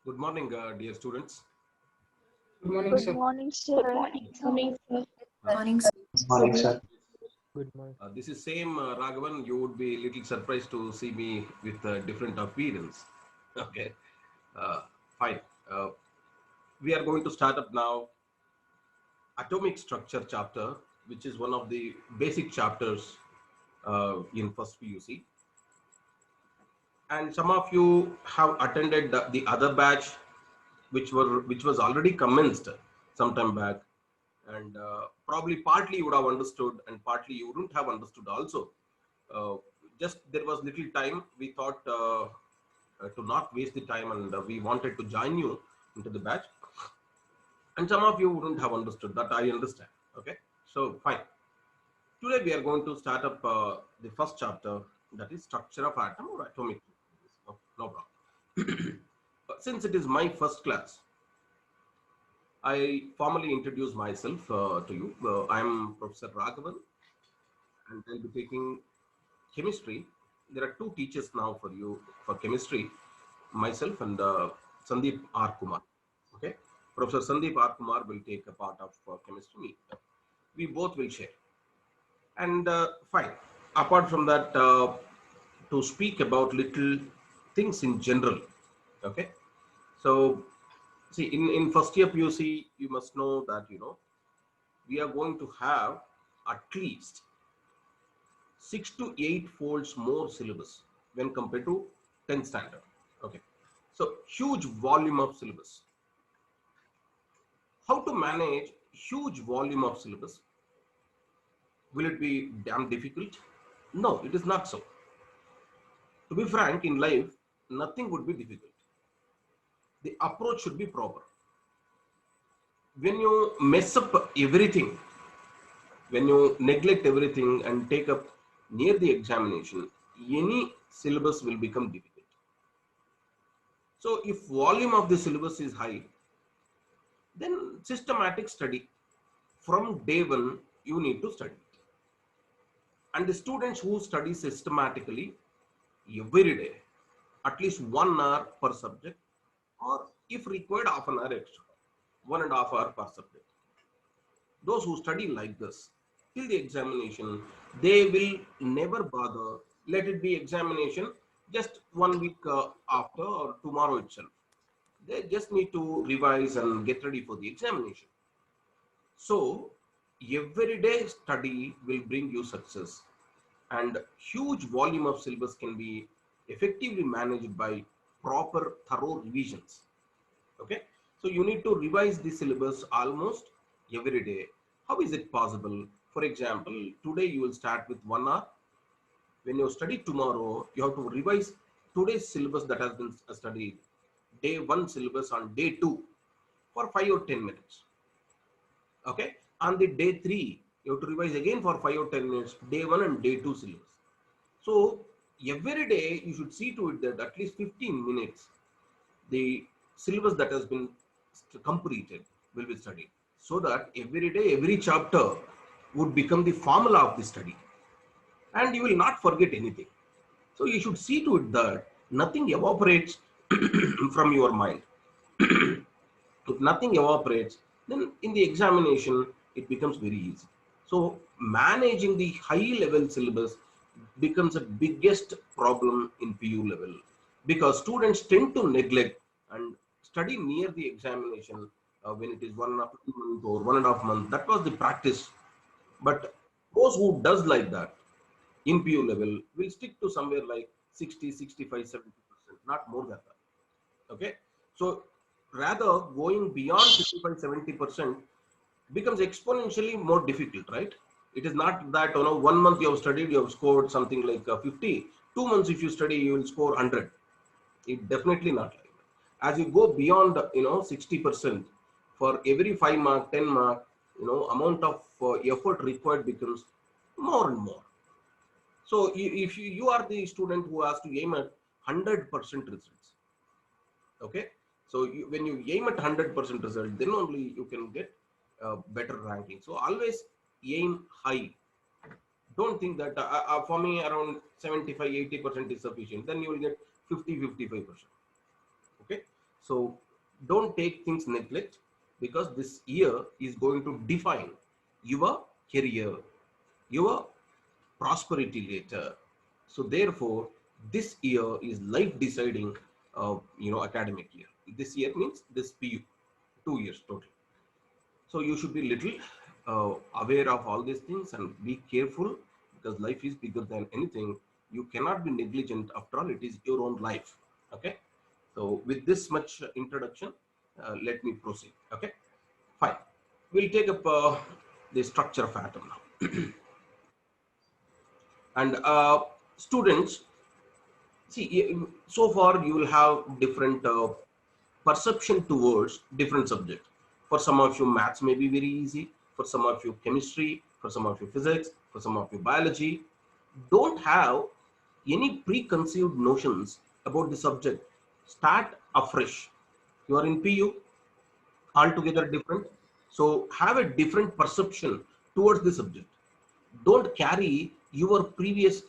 Good morning, dear students. Good morning, Good sir. morning, Good sir. morning, sir. Uh, Morning, sir. Morning, sir. Good morning. this is same Raghavan. You would be a little surprised to see me with a different appearance. Okay, uh, fine. Uh, we are going to start up now atomic structure chapter, which is one of the basic chapters in first PUC. And some of you have attended the other batch, which was already commenced sometime back, and probably partly you would have understood, and partly you wouldn't have understood also. Uh, just there was little time. We thought to not waste the time, and we wanted to join you into the batch. And some of you wouldn't have understood that. I understand. Okay, so fine. Today we are going to start up the first chapter, that is structure of atom or atomic. No problem. Since it is my first class, I formally introduce myself to you. I am Professor Raghavan, and I'll be taking chemistry. There are two teachers now for you for chemistry, myself and Sandeep R. Kumar. Okay, Professor Sandeep R. Kumar will take a part of chemistry. We both will share. And fine. Apart from that, to speak about little things in general. Okay, so see, in first year PUC, you must know that we are going to have at least 6 to 8 folds more syllabus when compared to 10th standard. Okay, so huge volume of syllabus. How to manage huge volume of syllabus? Will it be damn difficult? No, it is not so. To be frank, in life, nothing would be difficult. The approach should be proper. When you mess up everything, when you neglect everything and take up near the examination, any syllabus will become difficult. So if volume of the syllabus is high, then systematic study from day one, you need to study. And the students who study systematically every day, at least 1 hour per subject, or if required, half an hour extra, 1.5 hour per subject. Those who study like this till the examination, they will never bother. Let it be examination just 1 week after or tomorrow itself. They just need to revise and get ready for the examination. So, everyday study will bring you success, and huge volume of syllabus can be effectively managed by proper thorough revisions. Okay, so you need to revise the syllabus almost every day. How is it possible? For example, today you will start with 1 hour. When you study tomorrow, you have to revise today's syllabus that has been studied, day one syllabus on day two, for 5 or 10 minutes. Okay, on the day three, you have to revise again for 5 or 10 minutes, day one and day two syllabus. So every day you should see to it that at least 15 minutes the syllabus that has been completed will be studied, so that every day every chapter would become the formula of the study, and you will not forget anything. So you should see to it that nothing evaporates from your mind. If nothing evaporates, then in the examination it becomes very easy. So managing the high level syllabus becomes a biggest problem in PU level, because students tend to neglect and study near the examination when it is 1.5 month or 1.5 month. That was the practice. But those who does like that in PU level will stick to somewhere like 60, 65, 70%, not more than that. Okay, so rather going beyond 65, 70% becomes exponentially more difficult, right? It is not that 1 month you have studied, you have scored something like 50. 2 months if you study, you will score 100. It definitely not like that. As you go beyond 60%, for every 5 mark, 10 mark, amount of effort required becomes more and more. So if you are the student who has to aim at 100% results. Okay, so when you aim at 100% result, then only you can get better ranking. So always aim high. Don't think that for me around 75, 80% is sufficient. Then you will get 50, 55%. Okay, So don't take things neglect, because this year is going to define your career, your prosperity later. So therefore, this year is life deciding, academic year. This year means this PU, 2 years total. So you should be little aware of all these things and be careful, because life is bigger than anything. You cannot be negligent. After all, it is your own life. Okay. So with this much introduction, let me proceed. Okay. Fine. We'll take up the structure of atom now. And students, see, so far you will have different perception towards different subjects. For some of you, maths may be very easy. For some of you, chemistry. For some of you, physics. For some of you, biology. Don't have any preconceived notions about the subject. Start afresh. You are in PU, altogether different. So have a different perception towards the subject. Don't carry your previous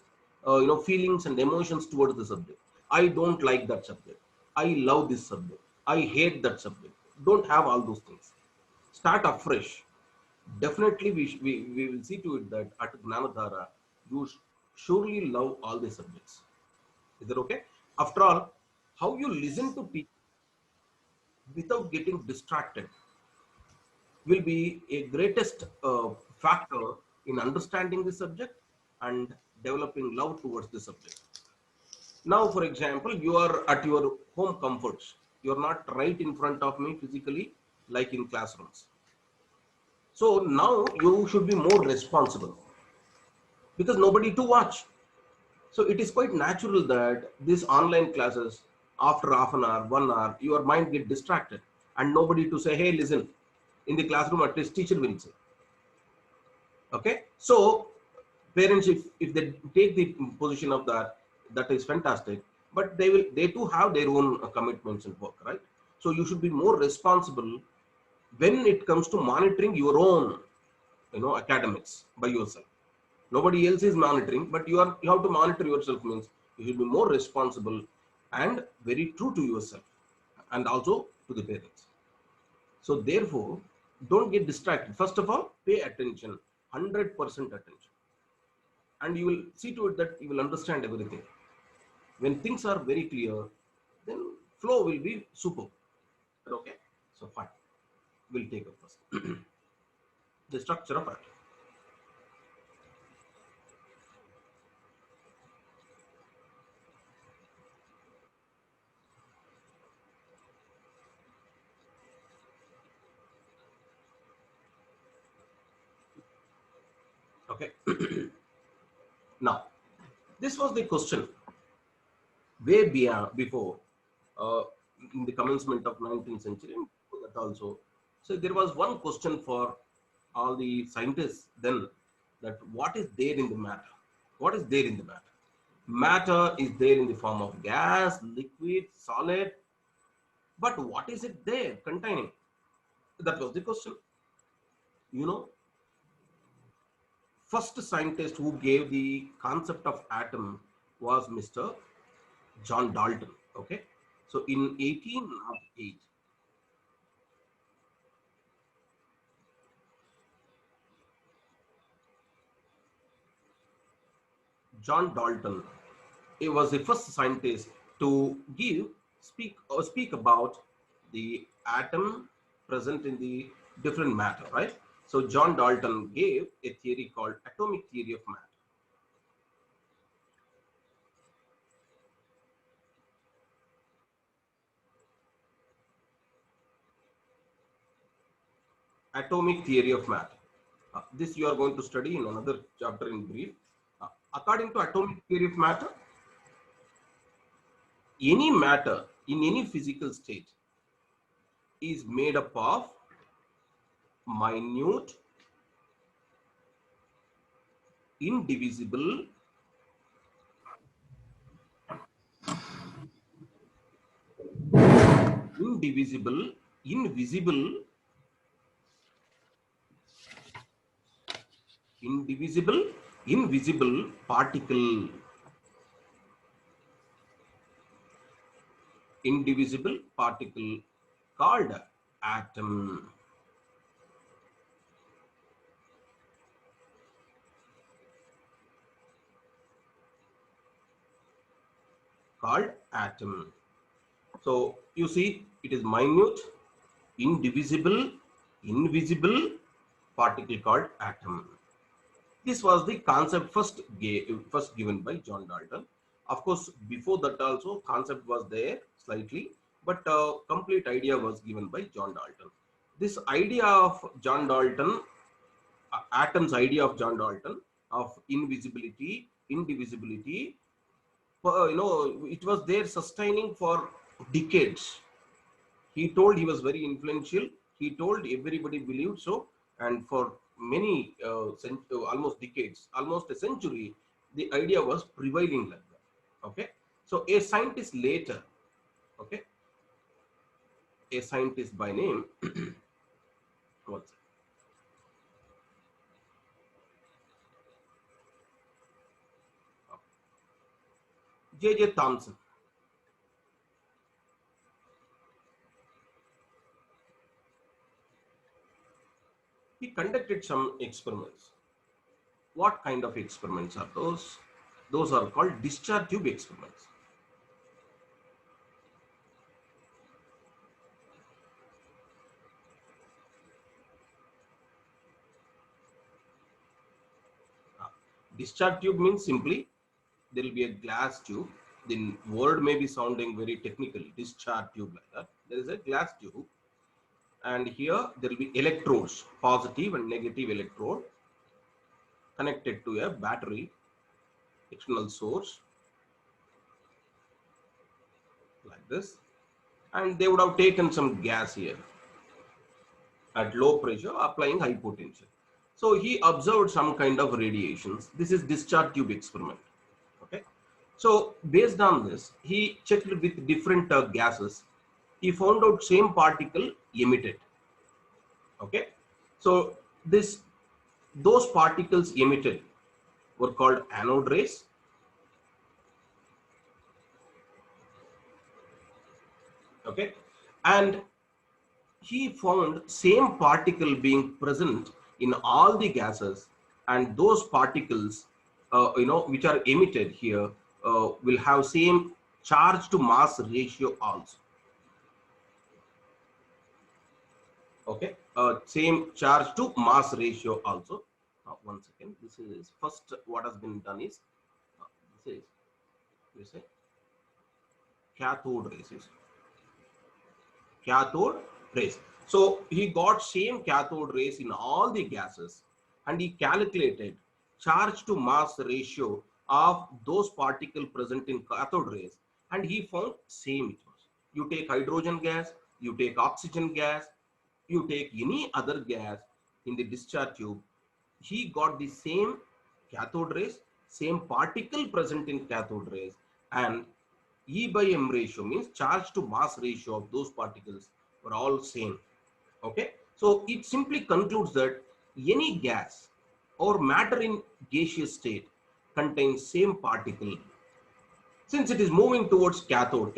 feelings and emotions towards the subject. I don't like that subject, I love this subject, I hate that subject. Don't have all those things. Start afresh. Definitely we will see to it that at Gnanadhara you surely love all the subjects. Is that okay? After all, how you listen to people without getting distracted will be a greatest factor in understanding the subject and developing love towards the subject. Now, for example, you are at your home comforts. You are not right in front of me physically like in classrooms. So now you should be more responsible, because nobody to watch. So it is quite natural that these online classes, after half an hour, 1 hour, your mind get distracted and nobody to say, hey, listen, in the classroom, at least teacher will say. Okay. So parents, if they take the position of that, that is fantastic, but they too have their own commitments and work, right? So you should be more responsible when it comes to monitoring your own academics by yourself. Nobody else is monitoring, but you have to monitor yourself. Means you should be more responsible and very true to yourself, and also to the parents. So therefore, don't get distracted. First of all, pay attention, 100% attention, and you will see to it that you will understand everything. When things are very clear, then flow will be super. Okay. So fine, we'll take up first the structure of atom. Okay. Now, this was the question way beyond before, uh, in the commencement of 19th century, that also. So there was one question for all the scientists then, that what is there in the matter? What is there in the matter? Matter is there in the form of gas, liquid, solid, but what is it there containing? That was the question. You know, first scientist who gave the concept of atom was Mr. John Dalton. Okay. So in 1808, John Dalton, he was the first scientist to speak about the atom present in the different matter, right? So John Dalton gave a theory called atomic theory of matter. Atomic theory of matter. This you are going to study in another chapter in brief. According to atomic theory of matter, any matter in any physical state is made up of minute, indivisible, indivisible, invisible, indivisible, invisible particle. indivisible particle called atom. Called atom. So you see, it is minute, indivisible, invisible particle called atom. This was the concept first given by John Dalton. Of course, before that also concept was there slightly, but complete idea was given by John Dalton. This idea of John Dalton, atom's idea of John Dalton of invisibility, indivisibility, it was there sustaining for decades. He told he was very influential. He told everybody believed so, and for many almost decades, almost a century, the idea was prevailing like that. Okay, so a scientist later, okay, a scientist by name, what's it? J.J. Thomson. He conducted some experiments. What kind of experiments are those? Those are called discharge tube experiments. Discharge tube means simply there will be a glass tube. The word may be sounding very technical, discharge tube like that. There is a glass tube, and here there will be electrodes, positive and negative electrode, connected to a battery, external source, like this. And they would have taken some gas here at low pressure, applying high potential. So he observed some kind of radiations. This is discharge tube experiment. Okay. So based on this, he checked with different gases. He found out same particle emitted. Okay. So those particles emitted were called anode rays. Okay. And he found same particle being present in all the gases, and those particles, which are emitted here, will have same charge to mass ratio also. Okay, same charge to mass ratio also. One second. This is first what has been done is this is cathode rays. Cathode rays. So he got same cathode rays in all the gases, and he calculated charge to mass ratio of those particles present in cathode rays, and he found same it was. You take hydrogen gas, you take oxygen gas, you take any other gas in the discharge tube, he got the same cathode rays, same particle present in cathode rays, and E by M ratio means charge to mass ratio of those particles were all same. Okay, so it simply concludes that any gas or matter in gaseous state contains same particle. Since it is moving towards cathode,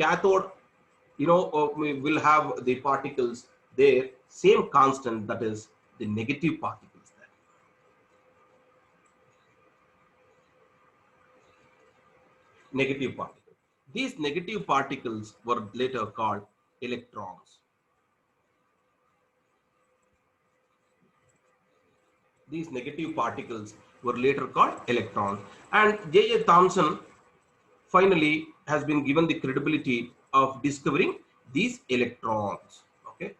we will have the particles there, same constant, that is the negative particles there. Negative particles. These negative particles were later called electrons. These negative particles were later called electrons. And J.J. Thomson finally has been given the credibility of discovering these electrons. Okay,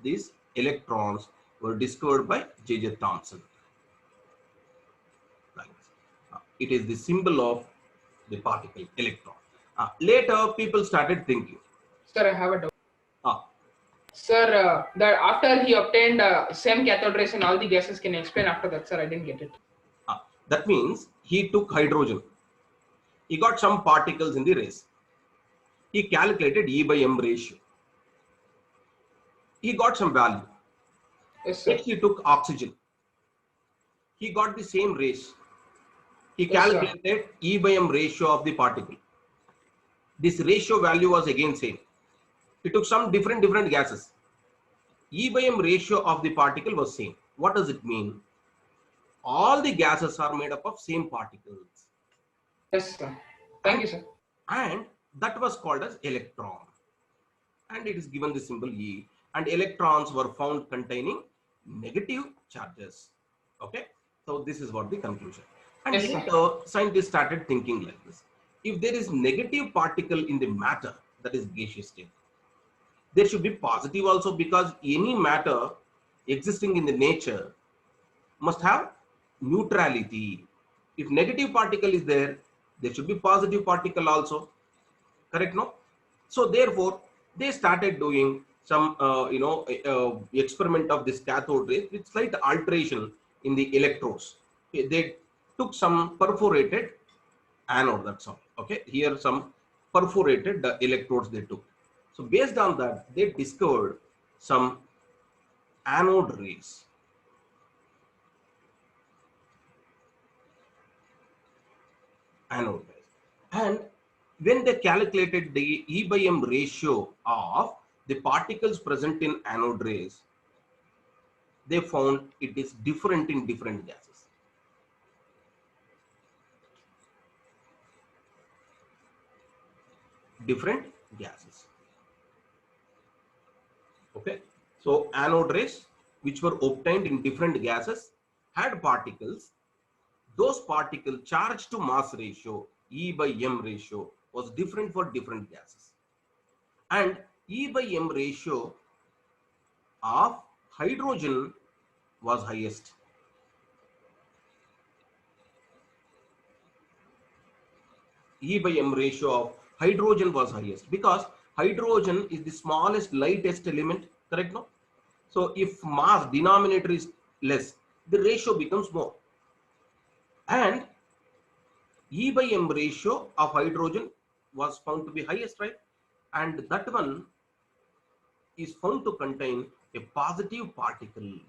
these electrons were discovered by J.J. Thomson. It is the symbol of the particle electron. Later, people started thinking. Sir, I have a doubt. Sir, that after he obtained same cathode rays in all the gases, can you explain after that, sir? I didn't get it. That means he took hydrogen. He got some particles in the rays. He calculated E by M ratio. He got some value. Yes, sir. Next, he took oxygen. He got the same rays. He calculated E by M ratio of the particle. This ratio value was again same. He took some different gases. E by m ratio of the particle was same. What does it mean? All the gases are made up of same particles. Yes, sir. Thank you, sir. And that was called as electron. And it is given the symbol E. And electrons were found containing negative charges. Okay. So this is what the conclusion. And Yes, later, scientists started thinking like this. If there is negative particle in the matter, that is gaseous state, there should be positive also, because any matter existing in the nature must have neutrality. If negative particle is there, there should be positive particle also. Correct, no? So therefore, they started doing some, experiment of this cathode rays with slight alteration in the electrodes. They took some perforated anode, that's all. Okay, here some perforated electrodes they took. So based on that, they discovered some anode rays. Anode rays. And when they calculated the E by M ratio of the particles present in anode rays, they found it is different in different gases. Different gases. Okay. So anode rays which were obtained in different gases had particles. Those particle charge to mass ratio, E by M ratio, was different for different gases. And E by M ratio of hydrogen was highest. E by M ratio of hydrogen was highest because hydrogen is the smallest, lightest element, correct? No? So if mass denominator is less, the ratio becomes more. And E by M ratio of hydrogen was found to be highest, right? And that one is found to contain a positive particle.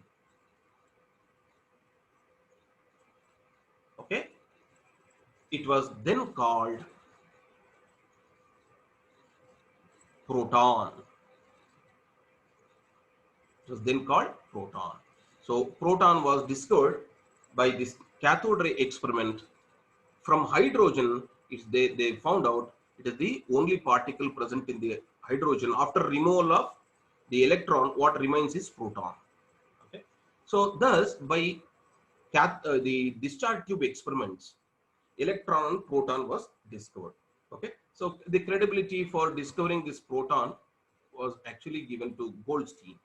Okay. It was then called proton. It was then called proton. So proton was discovered by this cathode ray experiment. From hydrogen, they found out it is the only particle present in the hydrogen. After removal of the electron, what remains is proton. Okay. So thus, by the discharge tube experiments, electron and proton was discovered. Okay. So the credibility for discovering this proton was actually given to Goldstein.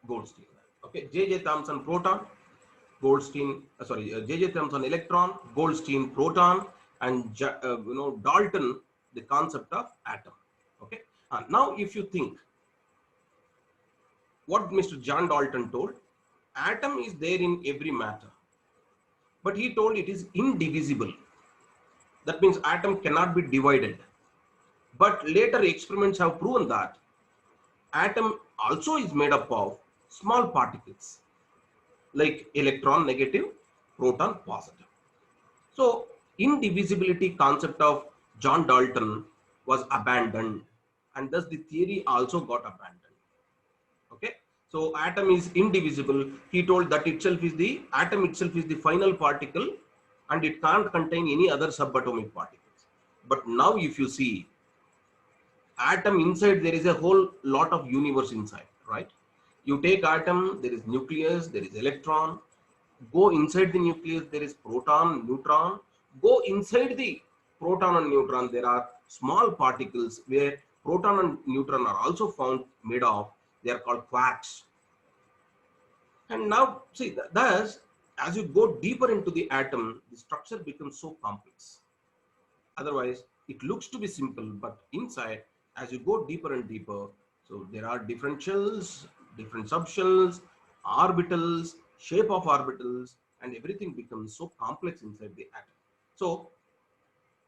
Goldstein. Okay. J.J. Thomson proton, Goldstein. J.J. Thomson electron, Goldstein proton, and Dalton the concept of atom. Okay. Now, if you think what Mr. John Dalton told, atom is there in every matter, but he told it is indivisible. That means atom cannot be divided. But later experiments have proven that atom also is made up of small particles like electron negative, proton positive. So indivisibility concept of John Dalton was abandoned, and thus the theory also got abandoned. Okay. So atom is indivisible. He told that atom itself is the final particle and it can't contain any other subatomic particles. But now if you see, atom inside, there is a whole lot of universe inside, right? You take atom, there is nucleus, there is electron. Go inside the nucleus, there is proton, neutron. Go inside the proton and neutron, there are small particles where proton and neutron are also found made of. They are called quarks. And now see, thus as you go deeper into the atom, the structure becomes so complex. Otherwise, it looks to be simple, but inside, as you go deeper and deeper, so there are different shells, different subshells, orbitals, shape of orbitals, and everything becomes so complex inside the atom. So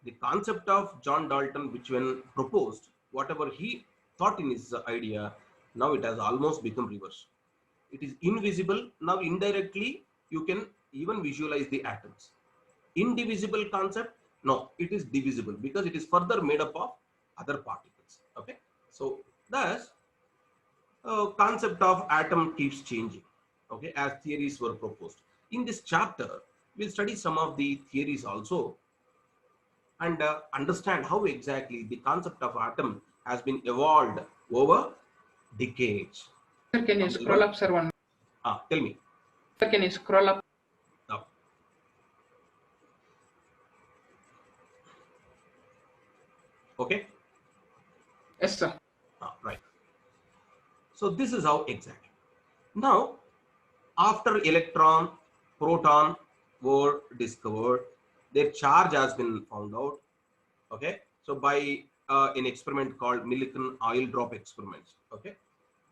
the concept of John Dalton, which when proposed, whatever he thought in his idea, now it has almost become reverse. It is invisible. Now indirectly, you can even visualize the atoms. indivisible concept? No, it is divisible because it is further made up of other particles. Okay, so thus concept of atom keeps changing, okay, as theories were proposed. In this chapter, we'll study some of the theories also and understand how exactly the concept of atom has been evolved over decades. Sir, can you scroll up, sir, one? Tell me. Sir, can you scroll up? Okay. Yes, sir. Right. So this is how exactly. Now, after electron, proton were discovered, their charge has been found out. Okay. So by an experiment called Millikan oil drop experiments. Okay.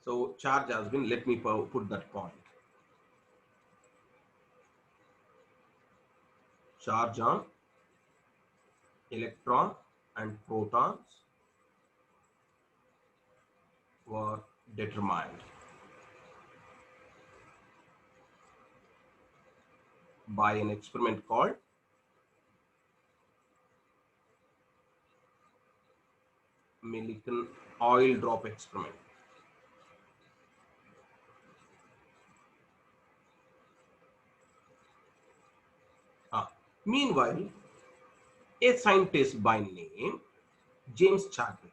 So charge has been, let me put that point. Charge on electron and protons were determined by an experiment called Millikan oil drop experiment. Meanwhile, a scientist by name James Chadwick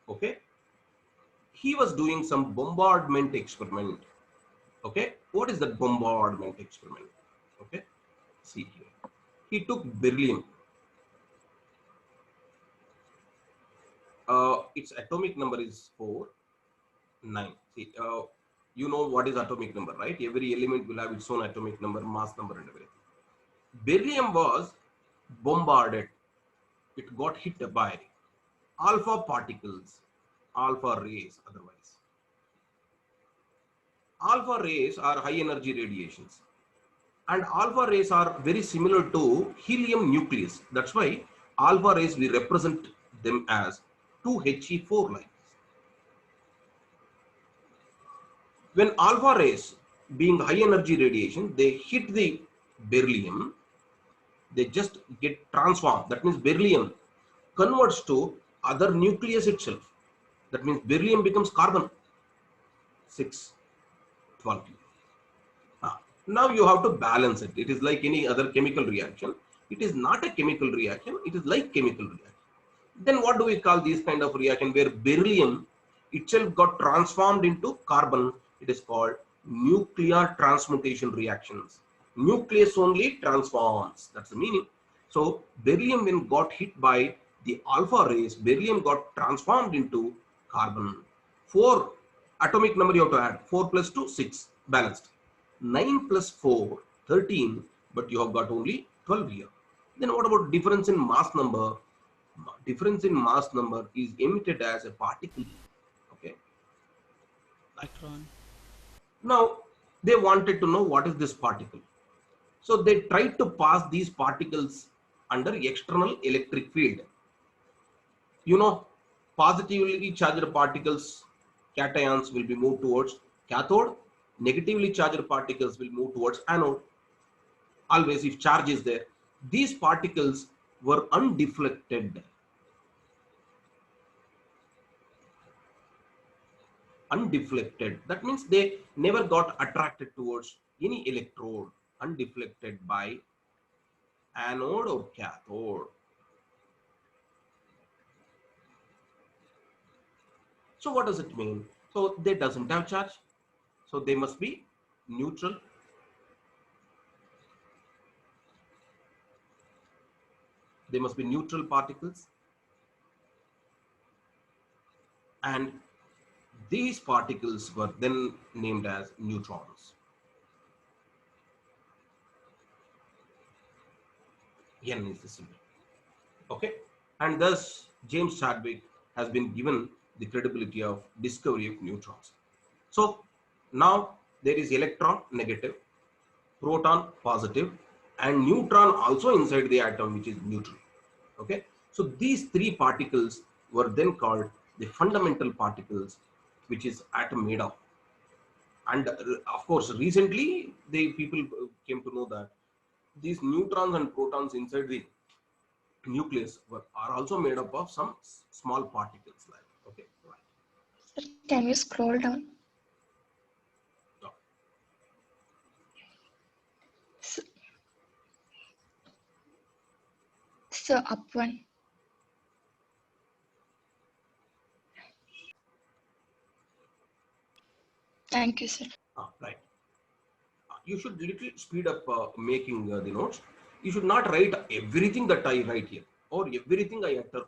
okay, he was doing some bombardment experiment. Okay, what is that bombardment experiment? Okay, see here, he took beryllium, its atomic number is 9. See, you know what is atomic number, right? Every element will have its own atomic number, mass number and everything. Beryllium was bombarded, it got hit by alpha particles, alpha rays otherwise. Alpha rays are high energy radiations and alpha rays are very similar to helium nucleus. That's why alpha rays, we represent them as 2 He4 lines. When alpha rays being high energy radiation, they hit the beryllium, they just get transformed. That means beryllium converts to other nucleus itself. That means beryllium becomes carbon 6, 12. Now you have to balance it. It is like any other chemical reaction. It is not a chemical reaction. It is like chemical reaction. Then what do we call these kind of reaction where beryllium itself got transformed into carbon? It is called nuclear transmutation reactions. Nucleus only transforms. That's the meaning. So beryllium, when got hit by the alpha rays, beryllium got transformed into carbon. 4 atomic number you have to add. 4 plus 2, 6, balanced. 9 plus 4, 13, but you have got only 12 here. Then what about difference in mass number? Difference in mass number is emitted as a particle. Okay. Electron. Now they wanted to know what is this particle. So they tried to pass these particles under external electric field. You know, positively charged particles, cations, will be moved towards cathode. Negatively charged particles will move towards anode. Always, if charge is there, these particles were undeflected. Undeflected, that means they never got attracted towards any electrode. Undeflected by anode or cathode. So what does it mean? So they doesn't have charge, so they must be neutral. They must be neutral particles, and these particles were then named as neutrons. N is the symbol. Okay, and thus James Chadwick has been given the credibility of discovery of neutrons. So now there is electron negative, proton positive, and neutron also inside the atom, which is neutral. Okay, so these 3 particles were then called the fundamental particles which is atom made of. And of course, recently people came to know that these neutrons and protons inside the nucleus are also made up of some small particles. Like, okay, right. Sir, can you scroll down? No. So up one. Thank you, sir. Right. You should little speed up making the notes. You should not write everything that I write here or everything I utter.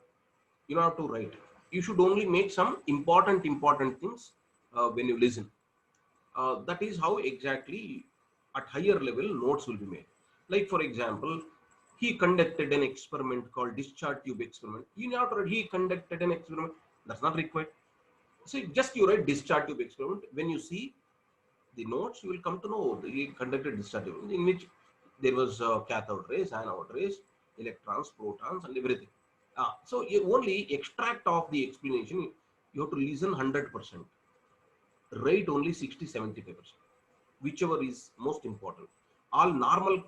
You don't have to write. You should only make some important things when you listen. That is how exactly at higher level notes will be made. Like for example, he conducted an experiment called discharge tube experiment. You know, he conducted an experiment. That's not required. So just you write discharge tube experiment. When you see the notes, you will come to know he conducted discharge tube in which there was cathode rays, anode rays, electrons, protons, and everything. So you only extract of the explanation. You have to listen 100%. Write only 60-75%, whichever is most important. All normal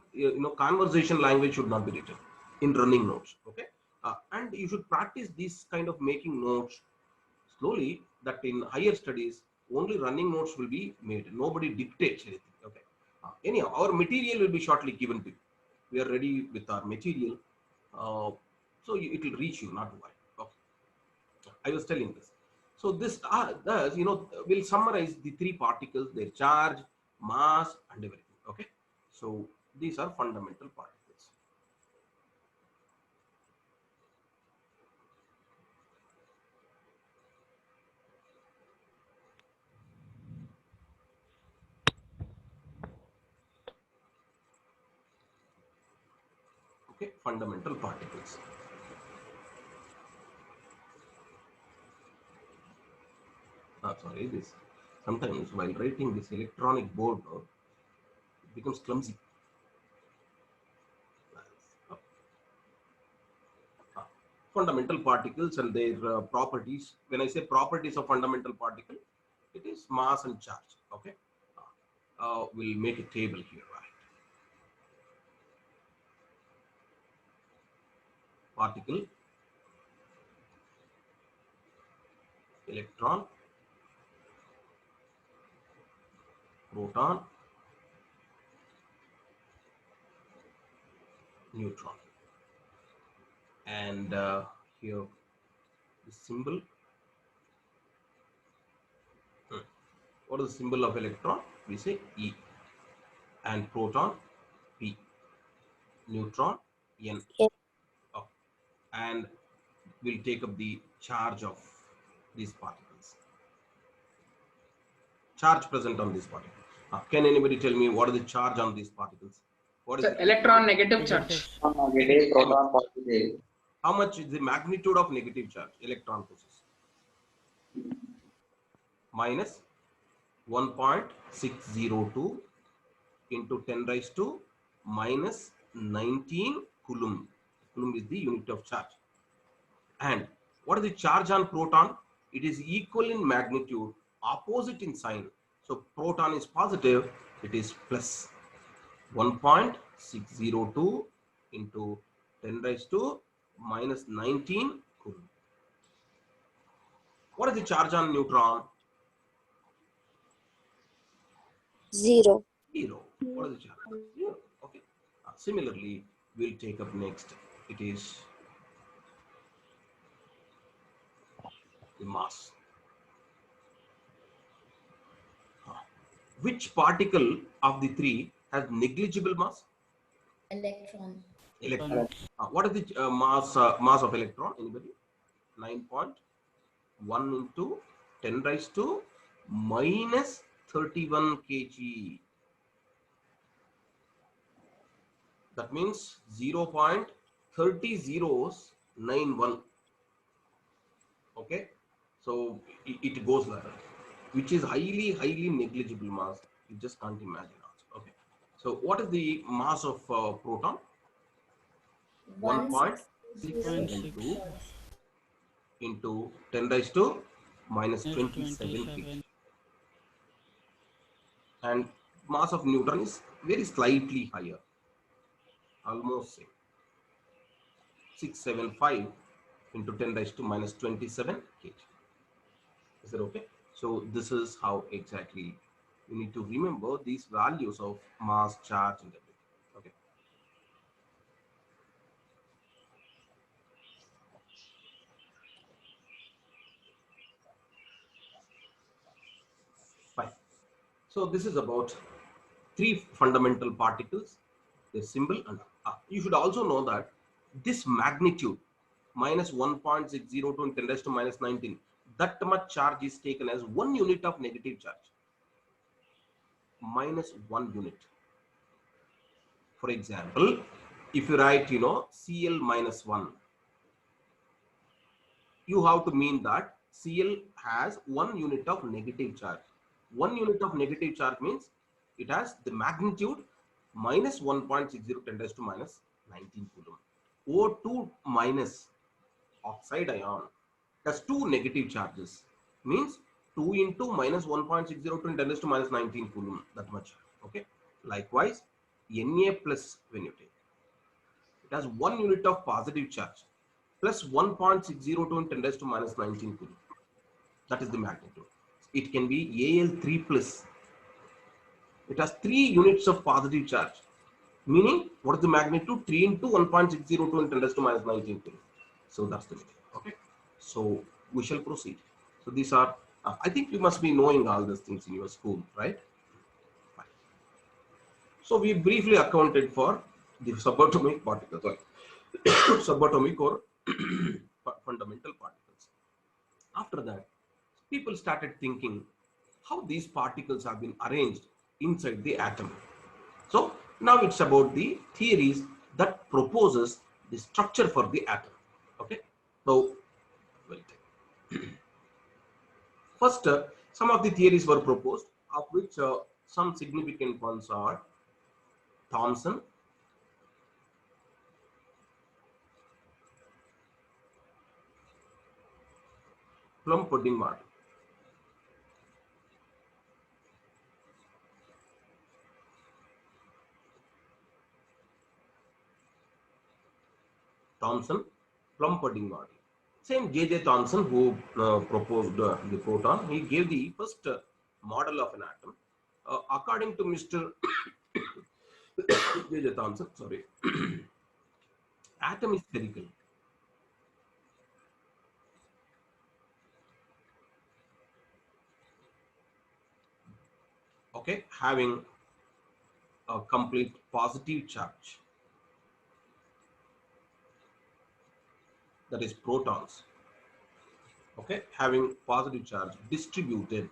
conversation language should not be written in running notes. Okay, and you should practice this kind of making notes slowly, that in higher studies only running notes will be made. Nobody dictates anything. Okay, anyhow, our material will be shortly given to you. We are ready with our material, so it will reach you, not worry. Okay, I was telling this. So this does, will summarize the three particles, their charge, mass, and everything. Okay, so these are fundamental particles. Okay, fundamental particles. Sorry, this sometimes while writing this electronic board, it becomes clumsy. Fundamental particles and their properties. When I say properties of fundamental particle, it is mass and charge. Okay, we'll make a table here, right? Particle, electron, proton, neutron, and here the symbol. What is the symbol of electron? We say E, and proton P, neutron N. Oh, and we'll take up the charge of these particles. Charge present on these particles. Can anybody tell me what is the charge on these particles? What is the electron negative charge? Negative, proton positive. How much is the magnitude of negative charge electron possesses? Minus 1.602 into 10 raised to minus 19 coulomb. Coulomb is the unit of charge. And what is the charge on proton? It is equal in magnitude, opposite in sign. So proton is positive, it is plus 1.602 into 10 raised to minus 19 coulomb. What is the charge on neutron? 0. 0. What is the charge? 0. Okay. Similarly, we'll take up next. It is the mass. Which particle of the three has negligible mass? Electron. Electron. What is the mass of electron? Anybody? 9.1 into 10 raised to minus 31 kg. That means 0.3091. Okay, so it goes there, which is highly negligible mass. You just can't imagine. Okay, so what is the mass of proton? 1.672 into 10 raised to minus Yes, 27 kg. 27. And mass of neutron is very slightly higher, almost same, 675 into 10 raised to minus 27 kg. Is that okay? So this is how exactly you need to remember these values of mass, charge, and everything. Okay. Fine. So this is about three fundamental particles, their symbol, and you should also know that this magnitude minus 1.602 in 10 raised to minus 19, that much charge is taken as 1 unit of negative charge, minus 1 unit. For example, if you write, Cl minus 1, you have to mean that Cl has 1 unit of negative charge. 1 unit of negative charge means it has the magnitude minus 1.60 10 raised to minus 19 coulomb. O2 minus oxide ion has 2 negative charges, means 2 into minus 1.602 10 raised to minus 19 coulomb, that much. Okay. Likewise, Na plus, when you take, it has 1 unit of positive charge plus 1.602 in 10 raised to minus 19 coulomb. That is the magnitude. It can be Al3 plus. It has 3 units of positive charge. Meaning, what is the magnitude? 3 into 1.602 in 10 raised to minus 19 coulomb. So that's the meaning. Okay. So we shall proceed. So these are, I think you must be knowing all these things in your school, right? Fine. So we briefly accounted for the subatomic particles, sorry, subatomic or fundamental particles. After that, people started thinking how these particles have been arranged inside the atom. So now it's about the theories that proposes the structure for the atom. Okay. So we'll take. First, some of the theories were proposed, of which some significant ones are Thomson, plum pudding model. Thomson, plum pudding model. Same J.J. Thomson, who proposed the proton, he gave the first model of an atom. According to Mr. J.J. Thomson, sorry, atom is spherical. Okay, having a complete positive charge, that is protons. Okay, having positive charge distributed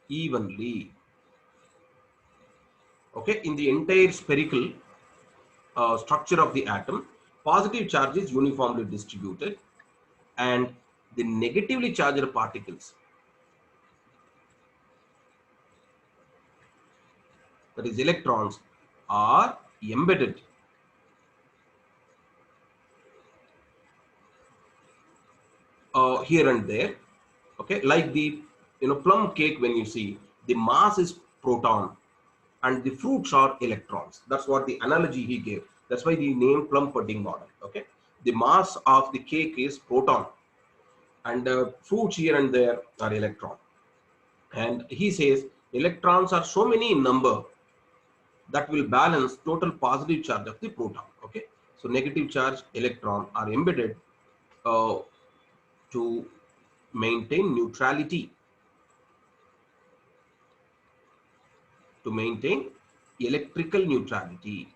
evenly. Okay, in the entire spherical structure of the atom, positive charge is uniformly distributed, and the negatively charged particles, that is electrons, are embedded here and there. Okay, like the plum cake, when you see the mass is proton and the fruits are electrons. That's what the analogy he gave. That's why the name plum pudding model. Okay, the mass of the cake is proton and fruits here and there are electron. And he says electrons are so many in number that will balance total positive charge of the proton. Okay, so negative charge electron are embedded to maintain neutrality, to maintain electrical neutrality.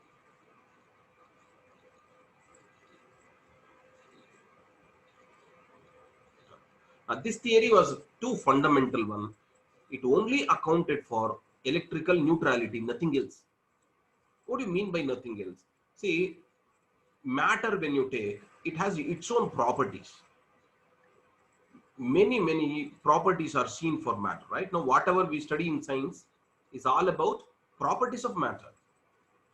This theory was too fundamental one. It only accounted for electrical neutrality, nothing else. What do you mean by nothing else? See, matter, when you take, it has its own properties. Many properties are seen for matter, right? Now, whatever we study in science is all about properties of matter.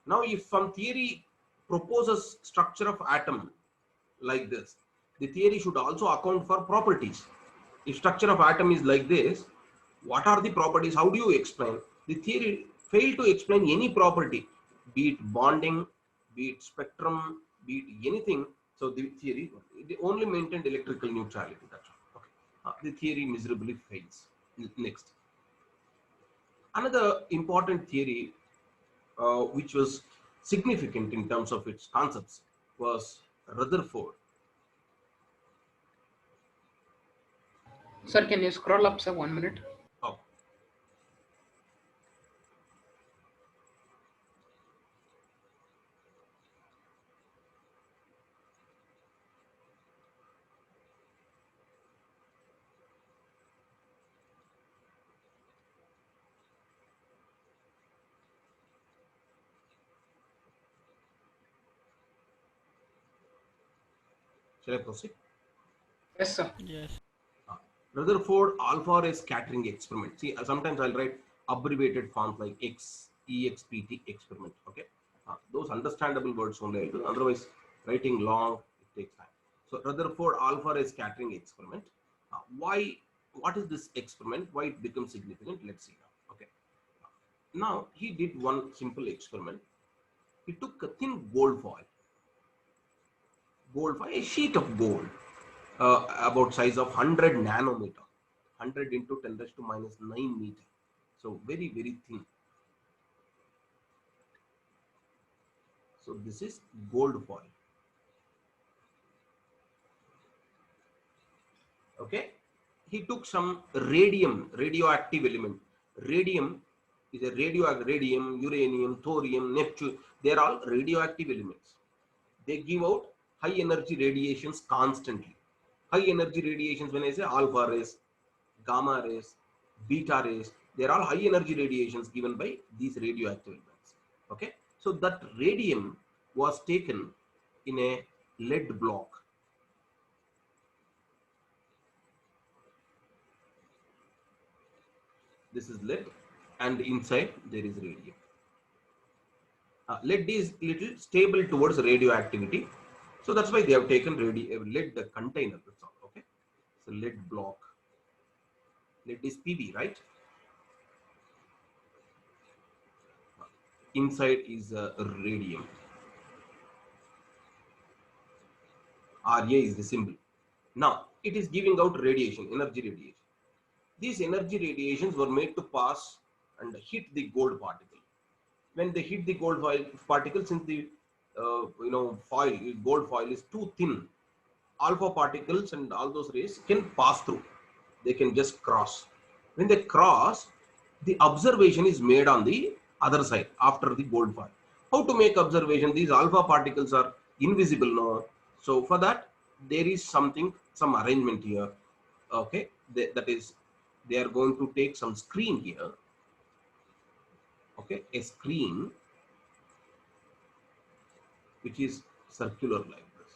Now, if some theory proposes structure of atom like this, the theory should also account for properties. If structure of atom is like this, what are the properties? How do you explain? The theory failed to explain any property, be it bonding, be it spectrum, be it anything. So the theory, they only maintained electrical neutrality. That's all. Okay. The theory miserably fails. Next. Another important theory which was significant in terms of its concepts was Rutherford. Sir, can you scroll up, sir, 1 minute? Oh. Shall I proceed? Yes, sir. Yes. Rutherford alpha ray scattering experiment. See, sometimes I'll write abbreviated forms like EXPT experiment. Okay, those understandable words only I'll do. Otherwise, writing long it takes time. So Rutherford alpha ray scattering experiment. Why? What is this experiment? Why it becomes significant? Let's see now. Okay. Now he did one simple experiment. He took a thin gold foil, a sheet of gold. About size of 100 nanometer, 100 into 10 raised to minus 9 meter. So very, very thin. So this is gold foil. Okay. He took some radioactive element. Radium is a radium, uranium, thorium, Neptune. They are all radioactive elements. They give out high energy radiations constantly. High energy radiations, when I say alpha rays, gamma rays, beta rays, they are all high energy radiations given by these radioactive elements. Okay, so that radium was taken in a lead block. This is lead, and inside there is radium. Lead is little stable towards radioactivity, so that's why they have taken lead container. That's all. Okay, so lead block. Lead is Pb, right? Inside is radium. Ra is the symbol. Now it is giving out radiation, energy radiation. These energy radiations were made to pass and hit the gold particle. When they hit the gold particle, since the gold foil is too thin, alpha particles and all those rays can pass through. They can just cross. When they cross, the observation is made on the other side after the gold foil. How to make observation? These alpha particles are invisible now. So for that, there is some arrangement here. Okay, that is, they are going to take some screen here. Okay, a screen which is circular like this.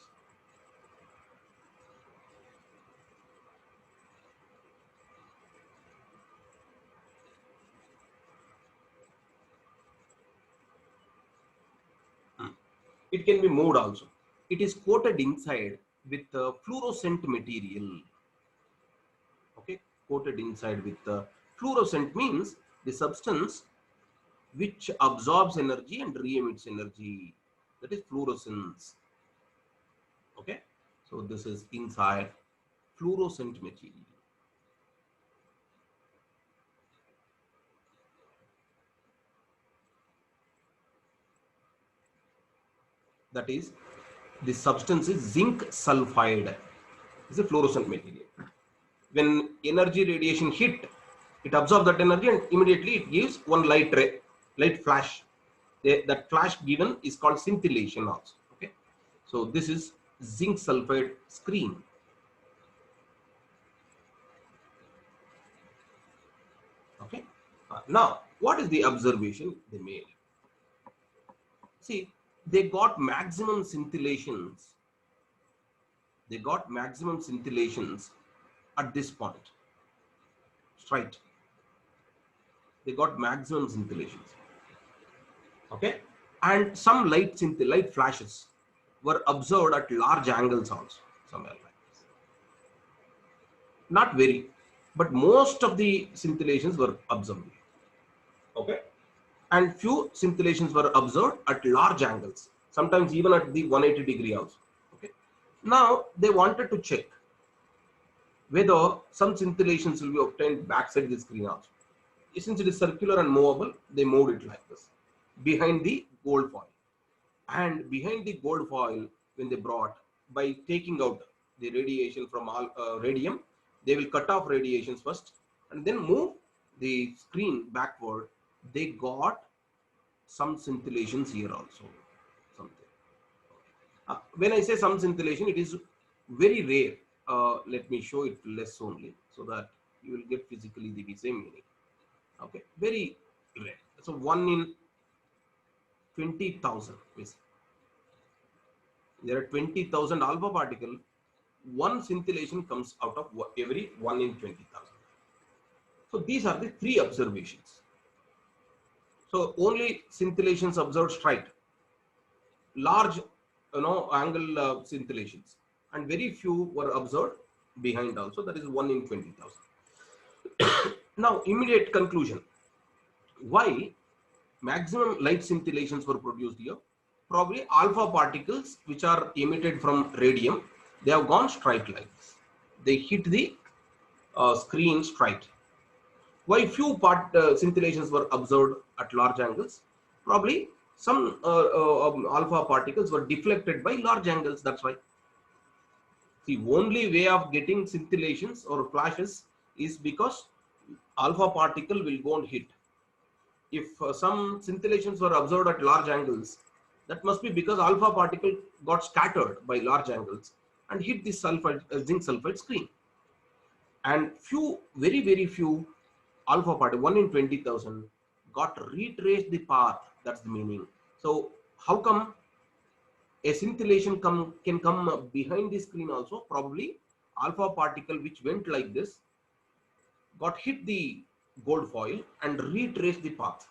It can be moved also. It is coated inside with fluorescent material. Okay, coated inside with fluorescent means the substance which absorbs energy and re-emits energy. That is fluorescence. Okay, so this is inside fluorescent material. That is, the substance is zinc sulfide. It's a fluorescent material. When energy radiation hit, it absorbs that energy and immediately it gives one light ray, light flash. That flash given is called scintillation also. Okay, so this is zinc sulfide screen. Okay, now what is the observation they made? See, they got maximum scintillations. They got maximum scintillations at this point. Right. They got maximum scintillations. Okay, and some light flashes were observed at large angles also somewhere like. Not very, but most of the scintillations were observed. Okay, and few scintillations were observed at large angles, sometimes even at the 180-degree also. Okay, now they wanted to check whether some scintillations will be obtained backside the screen also. Since it is circular and movable, they moved it like this behind the gold foil. And behind the gold foil, when they brought, by taking out the radiation from all radium, they will cut off radiations first and then move the screen backward. They got some scintillations here also. Something. When I say some scintillation, it is very rare. Let me show it less only so that you will get physically the same meaning. Okay, very rare. So 1 in 20,000. There are 20,000 alpha particle. One scintillation comes out of every 1 in 20,000. So these are the 3 observations. So only scintillations observed straight, large, angle scintillations, and very few were observed behind also. That is 1 in 20,000. Now, immediate conclusion: why maximum light scintillations were produced here? Probably alpha particles which are emitted from radium, they have gone straight like this. They hit the screen straight. Why few scintillations were observed at large angles? Probably some alpha particles were deflected by large angles. That's why. The only way of getting scintillations or flashes is because alpha particle will go and hit. If some scintillations were observed at large angles, that must be because alpha particle got scattered by large angles and hit the zinc sulfide screen. And few, very, very few alpha particle, 1 in 20,000, got retraced the path. That's the meaning. So how come a scintillation can come behind the screen also? Probably alpha particle which went like this got hit the gold foil and retraced the path.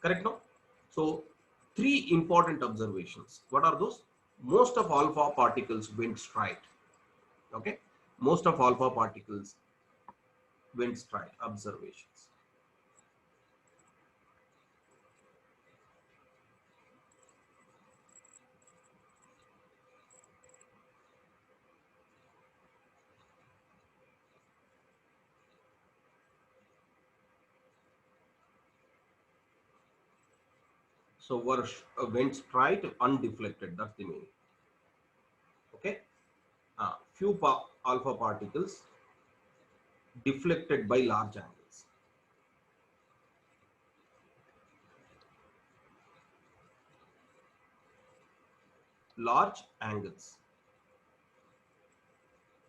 Correct now? So 3 important observations. What are those? Most of alpha particles went straight. Okay, most of alpha particles went straight. Observations. So went straight, undeflected. That's the meaning. Okay. Few alpha particles deflected by large angles. Large angles.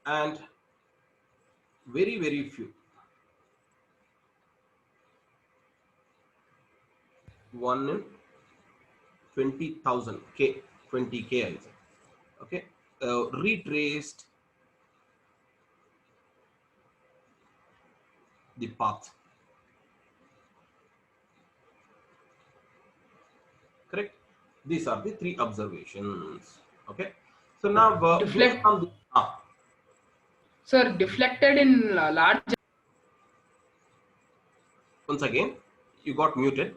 And very, very few. 1 in 20,000 K, 20K I say. Okay, retraced the path. Correct. These are the 3 observations. Okay. So now Sir, deflected in large. Once again, you got muted.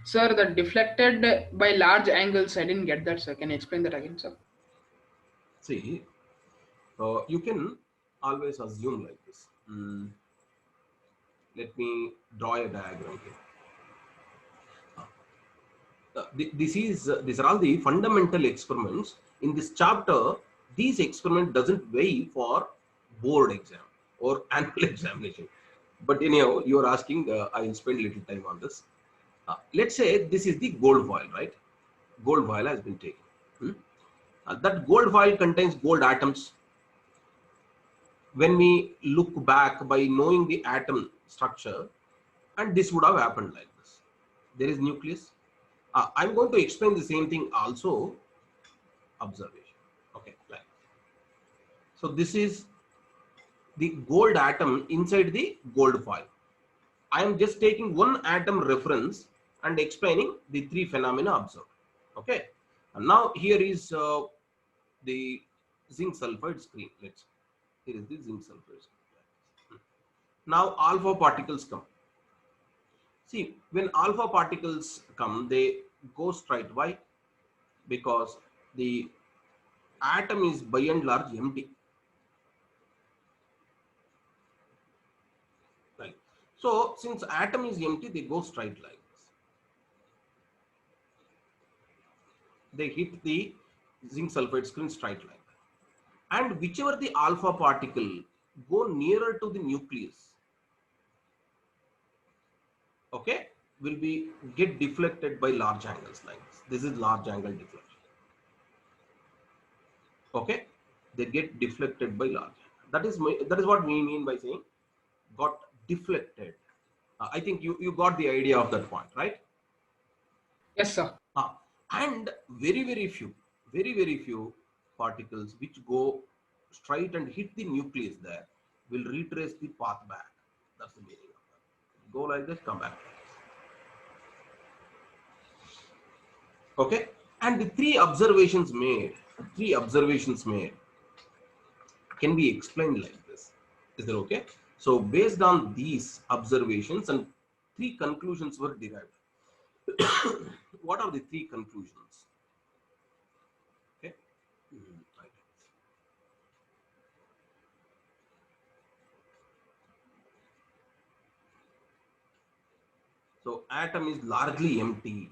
Sir, the deflected by large angles, I didn't get that, sir. Can you explain that again, sir? See, you can always assume like this. Let me draw a diagram here. These are all the fundamental experiments. In this chapter, these experiment doesn't weigh for board exam or annual examination. But anyhow, you are asking, I'll spend a little time on this. Let's say this is the gold foil, right? Gold foil has been taken. That gold foil contains gold atoms. When we look back by knowing the atom structure, and this would have happened like this. There is nucleus. I'm going to explain the same thing also. Observation. Okay, like. So this is the gold atom inside the gold foil. I am just taking one atom reference and explaining the 3 phenomena observed. Okay. And now here is the zinc sulfide screen. Let's see. Here is the zinc sulfide screen. Now alpha particles come. See, when alpha particles come, they go straight. Why? Because the atom is by and large empty. Right. So since atom is empty, they go straight like this. They hit the zinc sulfide screen straight like that. And whichever the alpha particle go nearer to the nucleus, okay, will be get deflected by large angles like this. This is large angle deflection. Okay, they get deflected by large angle. That is what we mean by saying got deflected. I think you got the idea of that point, right? Yes, sir. And very few particles which go straight and hit the nucleus there will retrace the path back. That's the meaning of that. Go like this, come back. Okay, and the three observations made can be explained like this. Is that okay? So based on these observations, and three conclusions were derived. What are the three conclusions? Okay. Right. So atom is largely empty.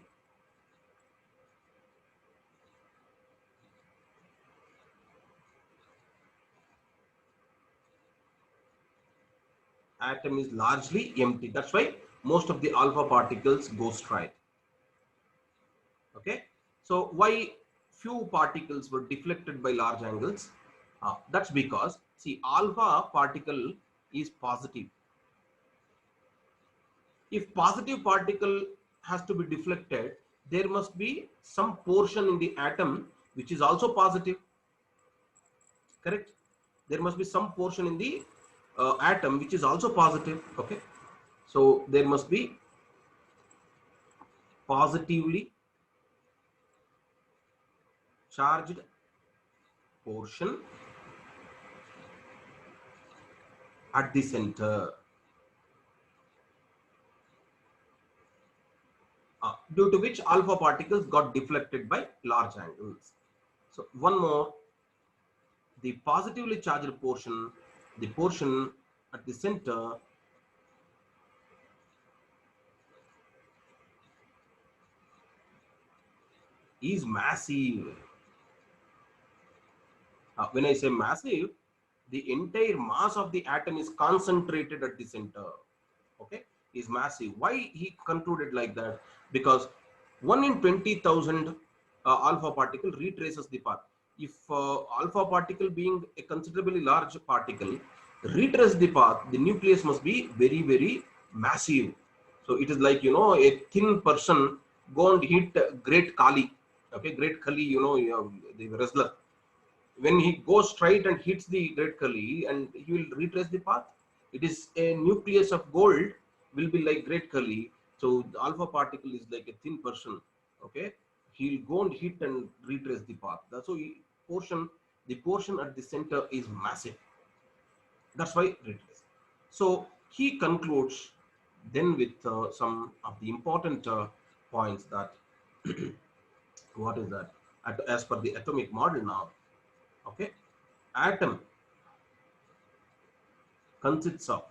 Atom is largely empty. That's why most of the alpha particles go straight. Okay. So why few particles were deflected by large angles? That's because, see, alpha particle is positive. If positive particle has to be deflected, there must be some portion in the atom which is also positive. Correct? There must be some portion in the atom which is also positive. Okay. So there must be positively charged portion at the center. Due to which alpha particles got deflected by large angles. So one more, the positively charged portion, the portion at the center is massive. When I say massive, the entire mass of the atom is concentrated at the center. Okay, is massive. Why he concluded like that? Because 1 in 20,000 alpha particle retraces the path. If alpha particle being a considerably large particle retraces the path, the nucleus must be very massive. So it is like, you know, a thin person go and hit Great Kali. Okay, Great Kali, you know, the wrestler. When he goes straight and hits the Great Kali, and he will retrace the path. It is a nucleus of gold will be like Great Kali. So the alpha particle is like a thin person. Okay, he'll go and hit and retrace the path. That's why the portion at the center is massive. That's why retrace. So he concludes then with some of the important points that what is that? As per the atomic model now. Okay, atom consists of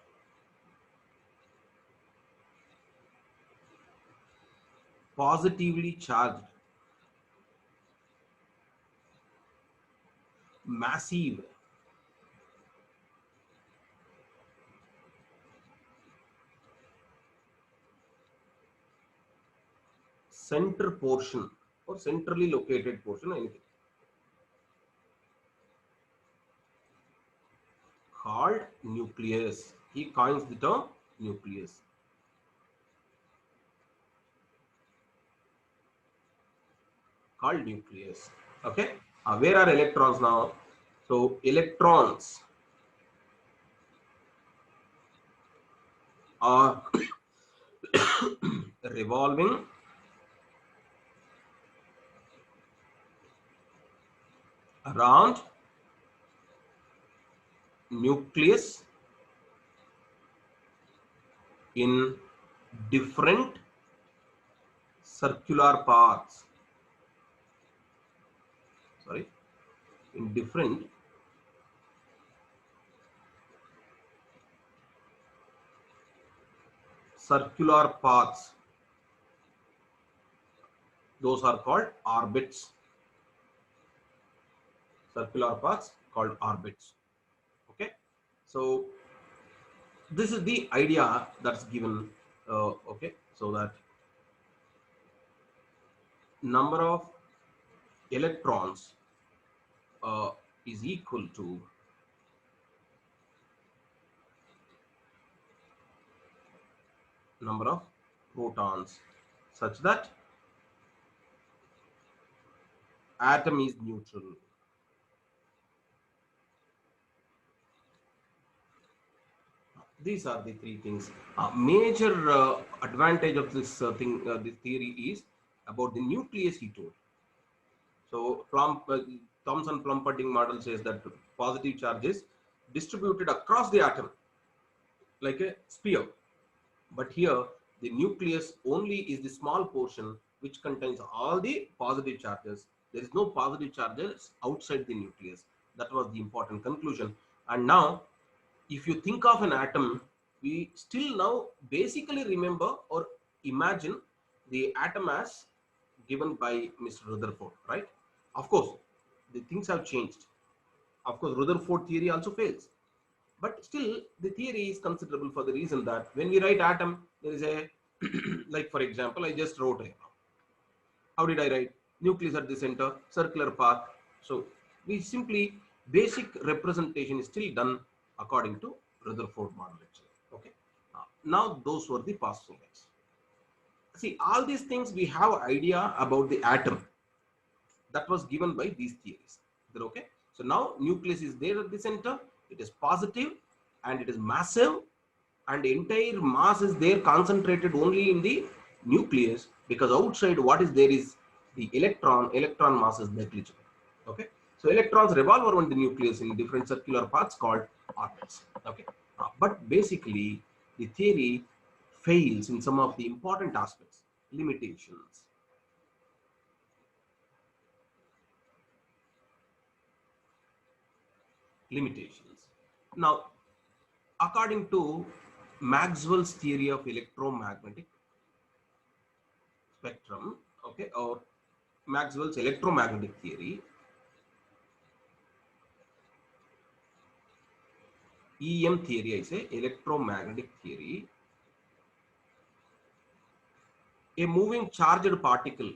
positively charged massive center portion or centrally located portion, anything called nucleus. He coins the term nucleus. Called nucleus. Okay, where are electrons now? So electrons are revolving around nucleus in different circular paths. Sorry, in different circular paths. Those are called orbits. Circular paths called orbits. Okay, so this is the idea that's given. Okay, so that number of electrons is equal to number of protons, such that atom is neutral. These are the three things. Major advantage of this this theory is about the nucleus, he told. So Thomson-Plumpudding model says that positive charge is distributed across the atom like a sphere. But here the nucleus only is the small portion which contains all the positive charges. There is no positive charges outside the nucleus. That was the important conclusion. And now, if you think of an atom, we still now basically remember or imagine the atom as given by Mr. Rutherford, right? Of course, the things have changed. Of course, Rutherford theory also fails. But still, the theory is considerable for the reason that when we write atom, there is a, like for example, I just wrote a, how did I write? Nucleus at the center, circular path. So we simply, basic representation is still done according to Rutherford model. Okay. Now those were the postulates. See, all these things we have idea about the atom that was given by these theories. Okay. So now nucleus is there at the center. It is positive and it is massive, and the entire mass is there concentrated only in the nucleus, because outside what is there is the electron mass is negligible. Okay, so electrons revolve around the nucleus in different circular paths called orbits. Okay, but basically the theory fails in some of the important aspects, limitations. Now, according to Maxwell's theory of electromagnetic spectrum, okay, or Maxwell's electromagnetic theory, EM theory, I say electromagnetic theory, a moving charged particle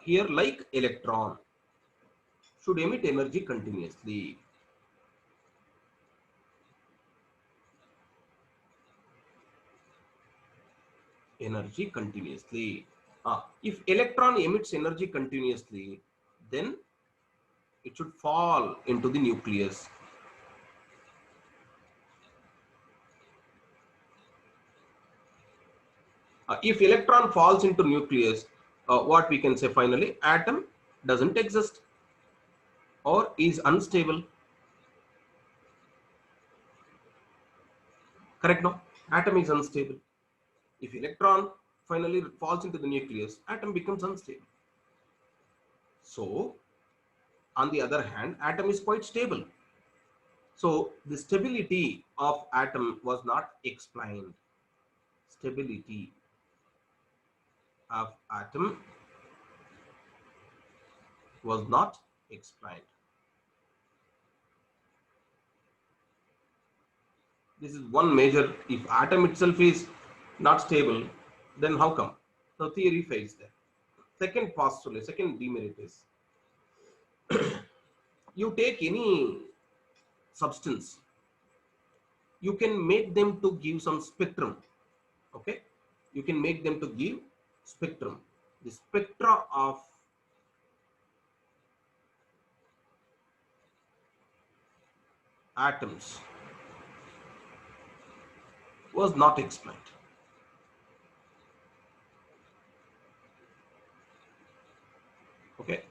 here like electron should emit energy continuously. If electron emits energy continuously, then it should fall into the nucleus. If electron falls into nucleus, what we can say finally, atom doesn't exist or is unstable. Correct? No, atom is unstable. If electron finally falls into the nucleus, atom becomes unstable. So, on the other hand, atom is quite stable. So, the stability of atom was not explained. Stability of atom was not explained. This is one major. If atom itself is not stable, then how come? So theory fails there. Second postulate, second demerit is you take any substance, you can make them to give some spectrum. Okay, you can make them to give spectrum. The spectra of atoms was not explained. Okay,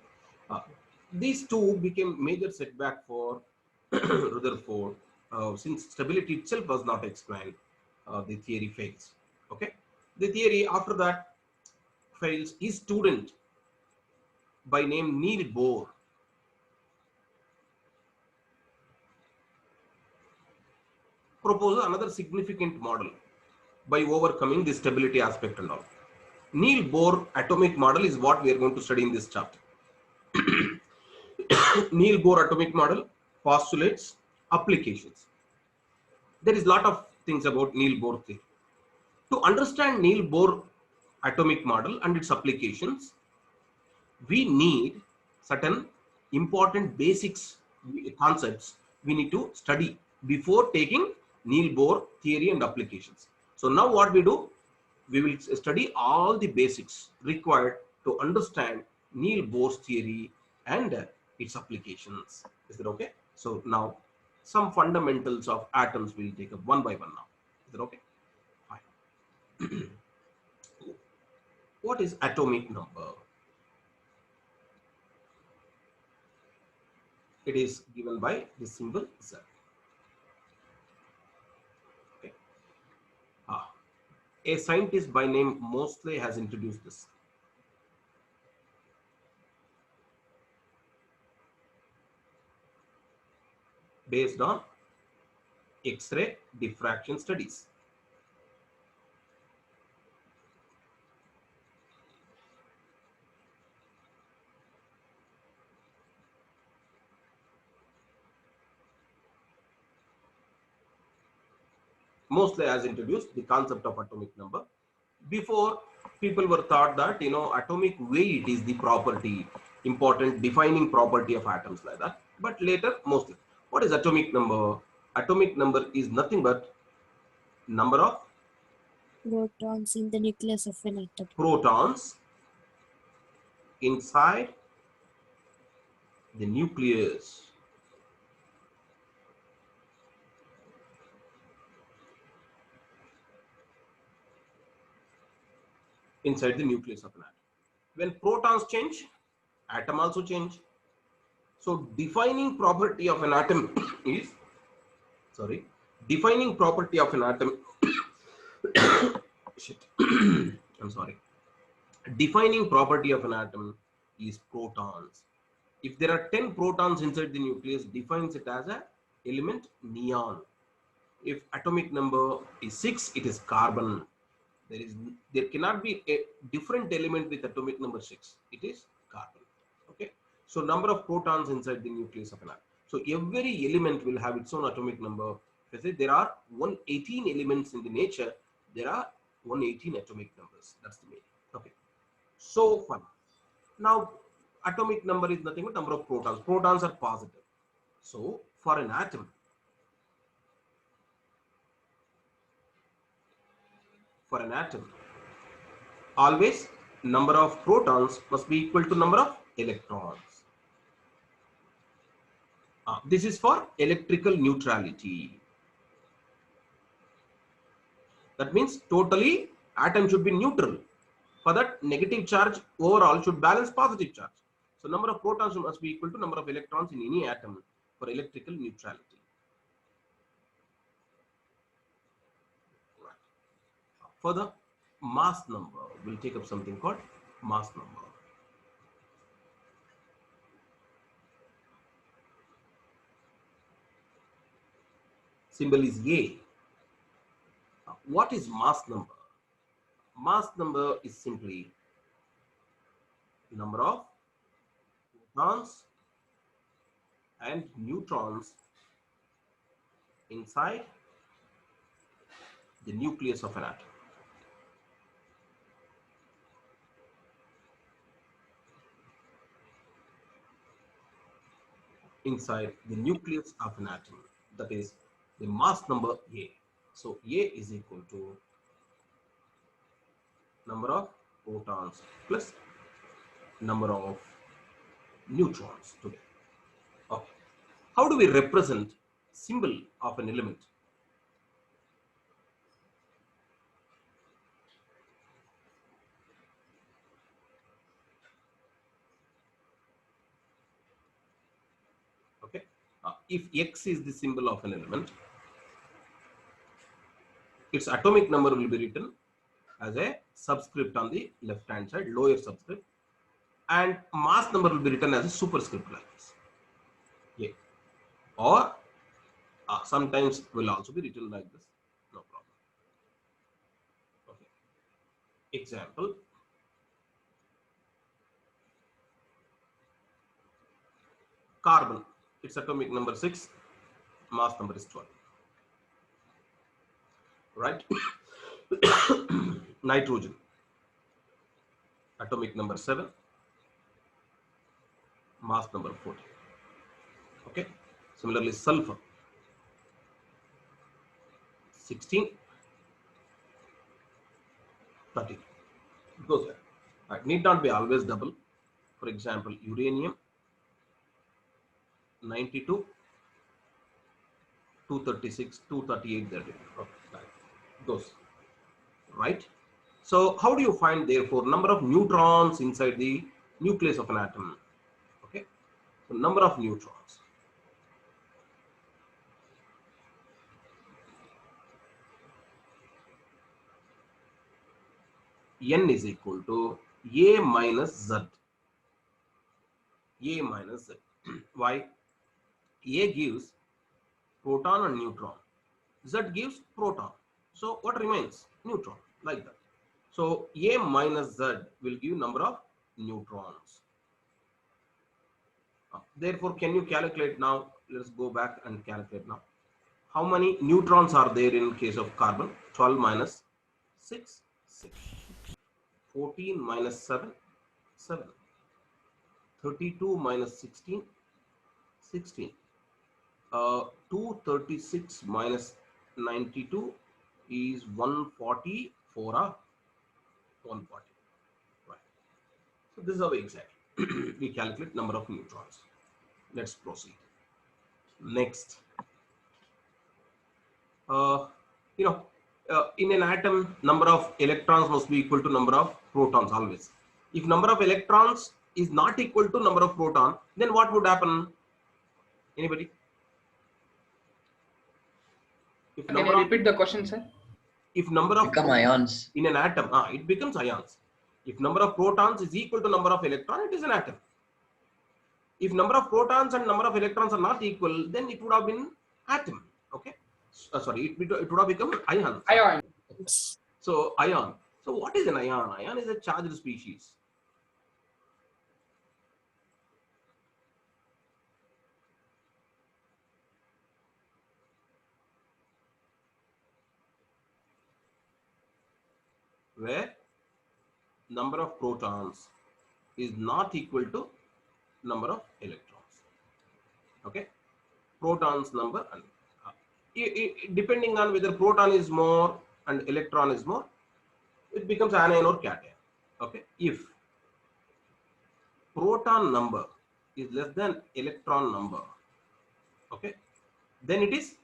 these two became major setback for Rutherford. Since stability itself was not explained, the theory fails. Okay, the theory after that fails. His student by name Neil Bohr proposes another significant model by overcoming the stability aspect and all. Neil Bohr atomic model is what we are going to study in this chapter. Neil Bohr atomic model postulates applications. There is a lot of things about Neil Bohr theory. To understand Neil Bohr atomic model and its applications, we need certain important basics concepts we need to study before taking Neil Bohr theory and applications. So now what we do, we will study all the basics required to understand Neil Bohr's theory and its applications. Is that okay? So now some fundamentals of atoms we will take up one by one now. Is that okay? Fine. What is atomic number? It is given by the symbol Z. Okay. A scientist by name Moseley has introduced this. Based on X-ray diffraction studies. Moseley has introduced the concept of atomic number. Before, people were thought that atomic weight is the property, important defining property of atoms like that. But later, Moseley, what is atomic number? Atomic number is nothing but number of Protons in the nucleus of an atom. protons inside the nucleus. Inside the nucleus of an atom. When protons change, atom also change. So defining property of an atom is, defining property of an atom, I'm sorry. Defining property of an atom is protons. If there are 10 protons inside the nucleus, defines it as a element neon. If atomic number is 6, it is carbon. There cannot be a different element with atomic number 6. It is carbon. Okay. So number of protons inside the nucleus of an atom. So every element will have its own atomic number. If I say there are 118 elements in the nature, there are 118 atomic numbers. That's the meaning. Okay. So fun. Now atomic number is nothing but number of protons. Protons are positive. So for an atom, always number of protons must be equal to number of electrons. This is for electrical neutrality. That means totally atom should be neutral. For that, negative charge overall should balance positive charge. So number of protons must be equal to number of electrons in any atom for electrical neutrality. Further, mass number. We'll take up something called mass number. Symbol is A. What is mass number? Mass number is simply number of protons and neutrons inside the nucleus of an atom. Inside the nucleus of an atom, that is the mass number A. So A is equal to number of protons plus number of neutrons together. Okay. How do we represent symbol of an element? Okay. If X is the symbol of an element, its atomic number will be written as a subscript on the left hand side, lower subscript, and mass number will be written as a superscript like this. Yeah. Or sometimes will also be written like this. No problem. Okay. Example. Carbon, its atomic number 6, mass number is 12. Right? Nitrogen, atomic number 7, mass number 40. Okay. Similarly, sulfur, 16, 30. It goes there. Right. Need not be always double. For example, uranium, 92, 236, 238. There. Okay. Right. Goes. Right. So how do you find therefore number of neutrons inside the nucleus of an atom? Okay. So number of neutrons. N is equal to A minus Z. A minus Z. Why? A gives proton and neutron. Z gives proton. So what remains? Neutron. Like that. So A minus Z will give number of neutrons. Therefore, can you calculate now? Let's go back and calculate now. How many neutrons are there in case of carbon? 12 minus 6, 6. 14 minus 7, 7. 32 minus 16, 16. 236 minus 92 is 144 or 140. Right. So this is how exactly we calculate number of neutrons. Let's proceed. Next. In an atom, number of electrons must be equal to number of protons always. If number of electrons is not equal to number of proton, then what would happen? Anybody? If Can you repeat the question, sir? If number of Become ions. in an atom, it becomes ions. If number of protons is equal to number of electrons, it is an atom. If number of protons and number of electrons are not equal, then it would have been atom. Okay. Sorry, it would have become ion. Ion. So ion. So what is an ion? Ion is a charged species. Where number of protons is not equal to number of electrons. Okay. Protons number and depending on whether proton is more and electron is more, it becomes anion or cation. Okay. If proton number is less than electron number, okay, then it is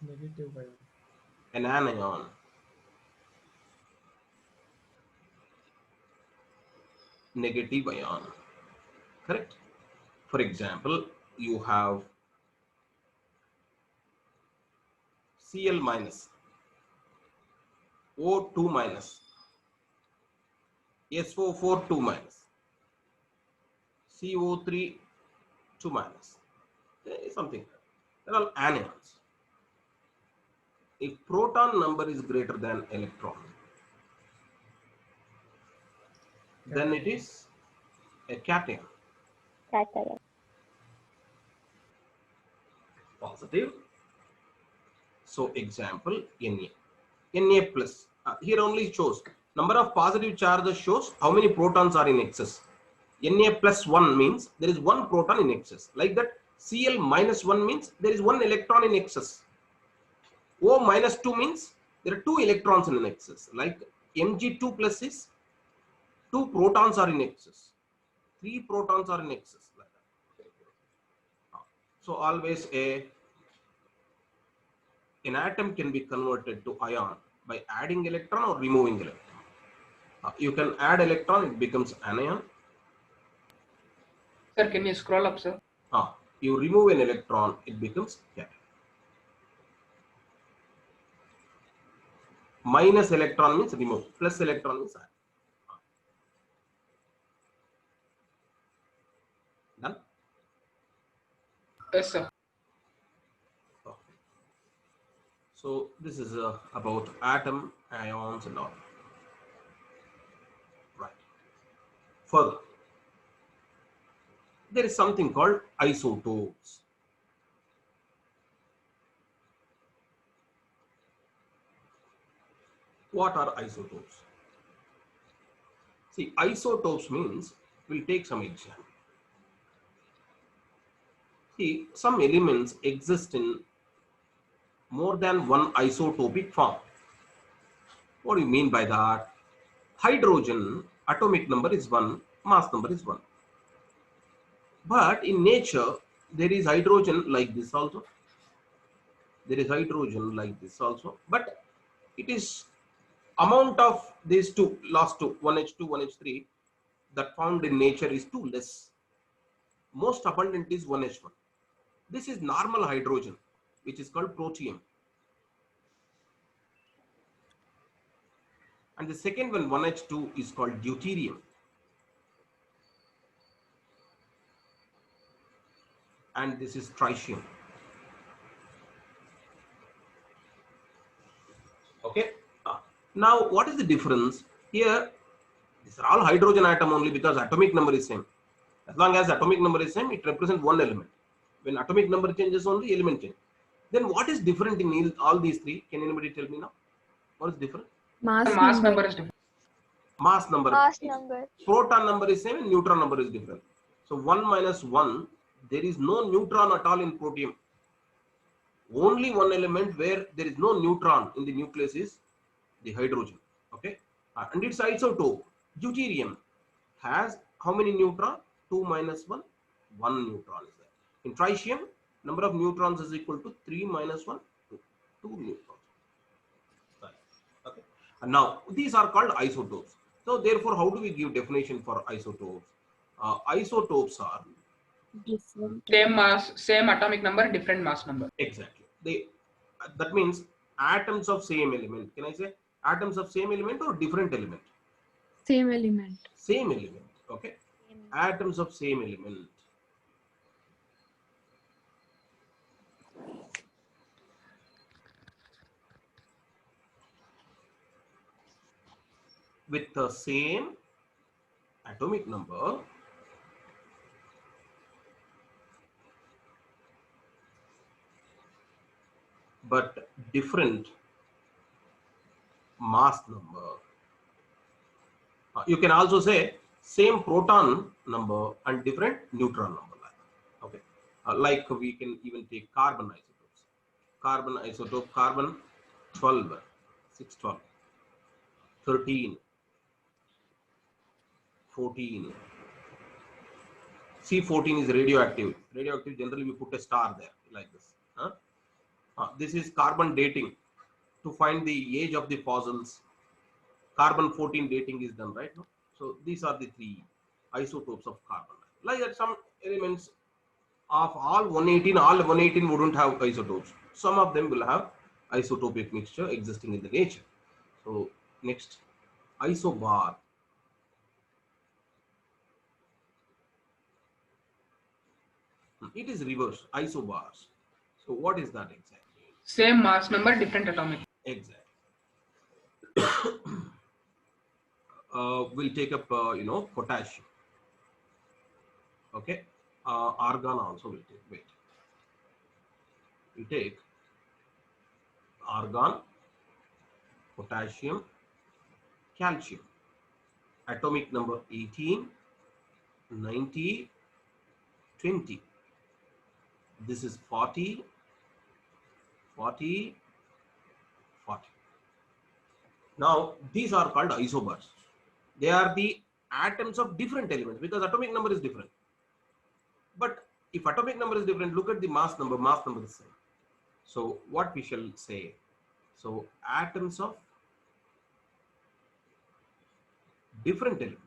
Negative ion. an anion. Negative ion. Correct. For example, you have Cl minus, O2 minus, SO4 2 minus, CO3 2 minus, something. They're all anions. If proton number is greater than electron, then it is a cation. Positive. So example, Na. Na plus. Here only shows number of positive charges shows how many protons are in excess. Na plus 1 means there is one proton in excess. Like that, Cl minus 1 means there is one electron in excess. O minus 2 means there are two electrons in excess. Like Mg2 plus is 2 protons are in excess. 3 protons are in excess. Like that. So always an atom can be converted to ion by adding electron or removing electron. You can add electron, it becomes anion. Sir, can you scroll up, sir? You remove an electron, it becomes cation. Minus electron means remove, plus electron means add. Done? Yes, sir. Okay. So this is about atom, ions and all. Right. Further, there is something called isotopes. What are isotopes? See, isotopes means, we'll take some example. See, some elements exist in more than one isotopic form. What do you mean by that? Hydrogen, atomic number is 1, mass number is 1. But in nature, there is hydrogen like this also. There is hydrogen like this also. But it is amount of these two, last two, 1H2, 1H3, that found in nature is too less. Most abundant is 1H1. This is normal hydrogen, which is called protium. And the second one, 1H2, is called deuterium. And this is tritium. Okay. Now, what is the difference? Here, these are all hydrogen atom only because atomic number is same. As long as atomic number is same, it represents one element. When atomic number changes, only element change. Then what is different in all these three? Can anybody tell me now? What is different? Mass Mass number. number is different. Mass number. Mass number. Proton number is same and neutron number is different. So 1 minus 1, there is no neutron at all in protium. Only one element where there is no neutron in the nucleus is the hydrogen. Okay. And its isotope, deuterium, has how many neutron? 2 minus 1, 1 neutron is there. In tritium, number of neutrons is equal to 3 minus 1, 2, 2 neutrons. Okay. And now these are called isotopes. So therefore, how do we give definition for isotopes? Isotopes are Different. Same mass, same atomic number, different mass number. exactly. That means atoms of same element. Can I say atoms of same element or different element? Same element. Same element. Okay. Atoms of same element. With the same atomic number, but different mass number. You can also say same proton number and different neutron number. Okay, like we can even take carbon isotopes. Carbon isotope, carbon 12, 612, 13, 14. C14 is radioactive. Radioactive, generally we put a star there like this. This is carbon dating to find the age of the fossils. Carbon 14 dating is done, right? So these are the three isotopes of carbon. Like that, some elements of all 118 wouldn't have isotopes. Some of them will have isotopic mixture existing in the nature. So next, isobar. It is reverse, isobars. So what is that exactly? Same mass number, different atomic. Exactly. We'll take up, potassium. Okay. Argon also will take. Wait. We'll take argon, potassium, calcium. Atomic number 18, 90, 20. This is 40, 40, 40. Now, these are called isobars. They are the atoms of different elements because atomic number is different. But if atomic number is different, look at the mass number is same. So what we shall say? So atoms of different elements.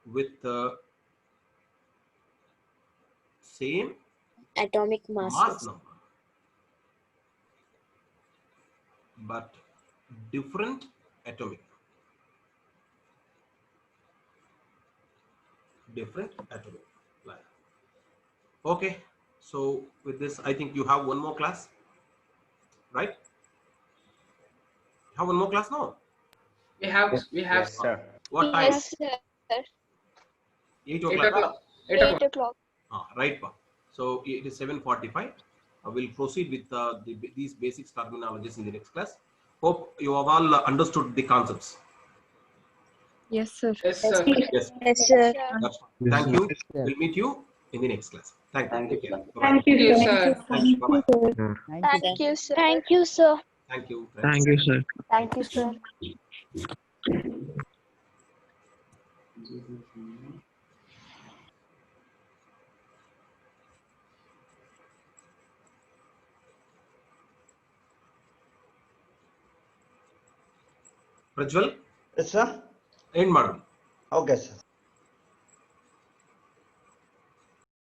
with the same Atomic mass masses. number but different atomic line. Okay, so with this, I think you have one more class, right? You have one more class now. We have Yes, sir. What time? Yes, sir. 8 8 o'clock. o'clock. 8 8 o'clock. o'clock. Right, pa. So it is 7:45. I will proceed with these basic terminologies in the next class. Hope you have all understood the concepts. Yes, sir. Yes, sir. Yes. Yes, sir. That's fine. Thank you. We'll meet you in the next class. Thank you. Thank you, Take care. sir. Bye-bye. Thank you, sir. Thank you. Bye-bye. Thank you, sir. Thank you, sir. Thank you. Thank you, sir. Thank you, sir. Prajwal, Yes, sir. end madam. Okay, sir.